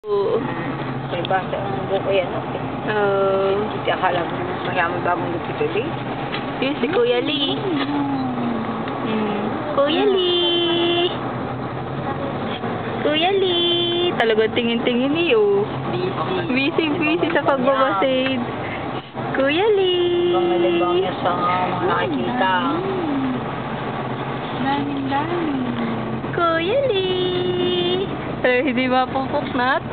Oo. May basa ang buko yan. Hindi akala mo naman mayaman bagong lupit ulit. Yun si Kuya Lee. Kuya Lee! Kuya Lee! Talagang tingin-tingin niyo. Busy sa pagbabasid. Kuya Lee! Bangalibang niya sa mga nakikita. Dami. Kuya Lee! Pero hindi mapupuknat.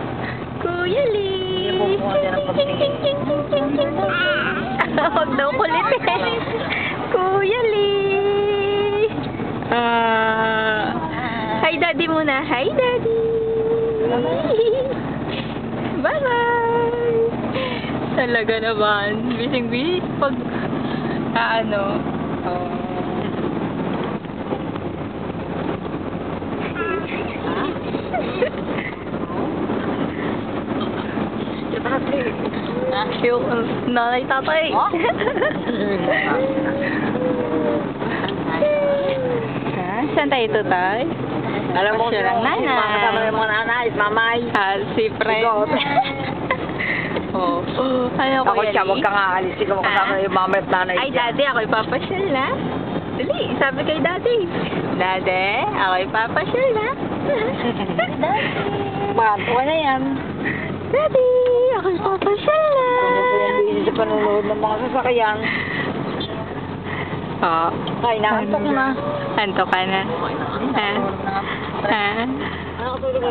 Kuya Lee! Hindi po niya ng pagtingin. Huwag daw kulitin. Kuya Lee! Hi Daddy muna. Hi Daddy! Bye-bye! Talaga naman. Busy pag yung nanay tatay. Saan tayo ito, tay? Alam mo, Siya lang nanay. makasama yung mga nanay, mamay. Si Fred. Sigot. Oh. Ano ko Ako siya, huwag kang aalis. Ikaw makasama yung mamay at nanay. Ay, Daddy, ako ipapasyal na. Dali, sabi kay Daddy. Daddy, ako ipapasyal na. Bato ka na yan. Daddy, ako ipapasyal na. Ano po yung busy sa panunood ng mga sasakyan? Oh. Ay, nakantok na. Antok ka na. Ha? Ha? Nakatulog